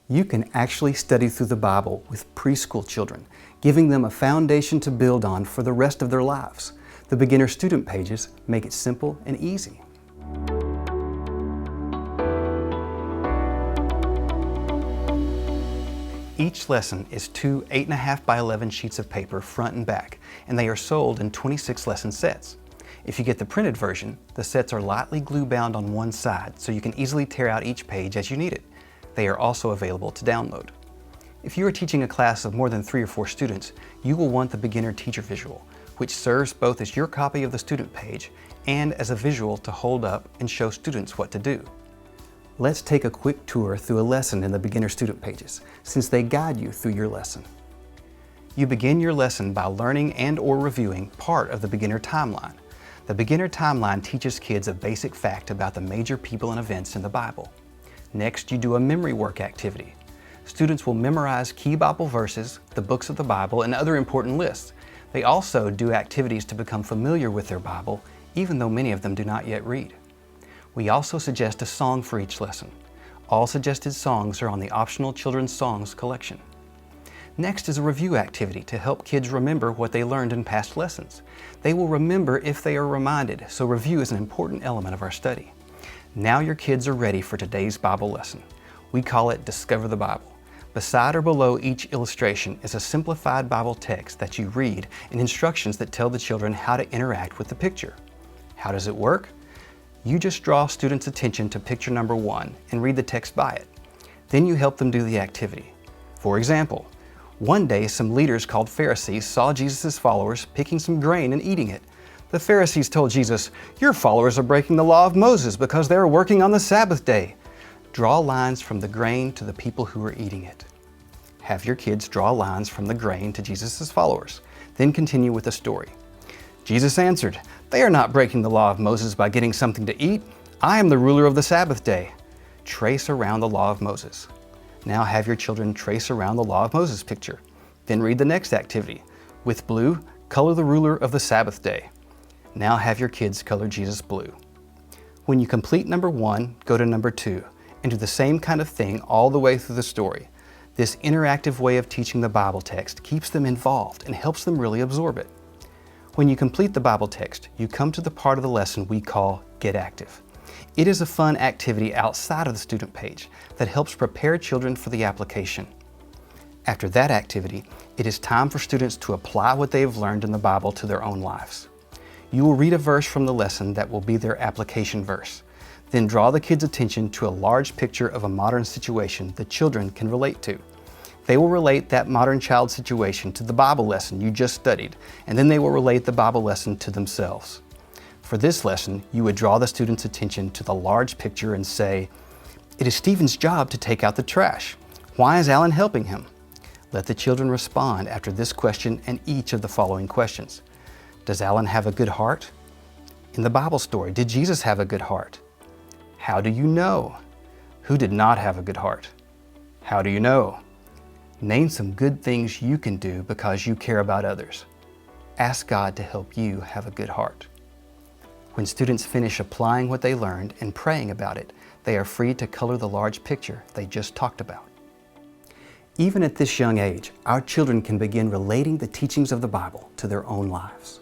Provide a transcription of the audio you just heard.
You can actually study through the Bible with preschool children, giving them a foundation to build on for the rest of their lives. The beginner student pages make it simple and easy. Each lesson is two 8.5 by 11 sheets of paper front and back, and they are sold in 26 lesson sets. If you get the printed version, the sets are lightly glue bound on one side so you can easily tear out each page as you need it. They are also available to download. If you are teaching a class of more than 3 or 4 students, you will want the beginner teacher visual, which serves both as your copy of the student page and as a visual to hold up and show students what to do. Let's take a quick tour through a lesson in the beginner student pages, since they guide you through your lesson. You begin your lesson by learning and/or reviewing part of the beginner timeline. The beginner timeline teaches kids a basic fact about the major people and events in the Bible. Next, you do a memory work activity. Students will memorize key Bible verses, the books of the Bible, and other important lists. They also do activities to become familiar with their Bible, even though many of them do not yet read. We also suggest a song for each lesson. All suggested songs are on the optional children's songs collection. Next is a review activity to help kids remember what they learned in past lessons. They will remember if they are reminded, so review is an important element of our study. Now your kids are ready for today's Bible lesson. We call it Discover the Bible. Beside or below each illustration is a simplified Bible text that you read and instructions that tell the children how to interact with the picture. How does it work? You just draw students' attention to picture number 1 and read the text by it. Then you help them do the activity. For example, one day some leaders called Pharisees saw Jesus' followers picking some grain and eating it. The Pharisees told Jesus, "Your followers are breaking the law of Moses because they are working on the Sabbath day." Draw lines from the grain to the people who are eating it. Have your kids draw lines from the grain to Jesus' followers. Then continue with the story. Jesus answered, "They are not breaking the law of Moses by getting something to eat. I am the ruler of the Sabbath day." Trace around the law of Moses. Now have your children trace around the law of Moses picture. Then read the next activity. With blue, color the ruler of the Sabbath day. Now have your kids color Jesus blue. When you complete number 1, go to number 2 and do the same kind of thing all the way through the story. This interactive way of teaching the Bible text keeps them involved and helps them really absorb it. When you complete the Bible text, you come to the part of the lesson we call Get Active. It is a fun activity outside of the student page that helps prepare children for the application. After that activity, it is time for students to apply what they have learned in the Bible to their own lives. You will read a verse from the lesson that will be their application verse. Then draw the kids' attention to a large picture of a modern situation the children can relate to. They will relate that modern child situation to the Bible lesson you just studied, and then they will relate the Bible lesson to themselves. For this lesson, you would draw the students' attention to the large picture and say, "It is Stephen's job to take out the trash. Why is Alan helping him?" Let the children respond after this question and each of the following questions. Does Alan have a good heart? In the Bible story, did Jesus have a good heart? How do you know? Who did not have a good heart? How do you know? Name some good things you can do because you care about others. Ask God to help you have a good heart. When students finish applying what they learned and praying about it, they are free to color the large picture they just talked about. Even at this young age, our children can begin relating the teachings of the Bible to their own lives.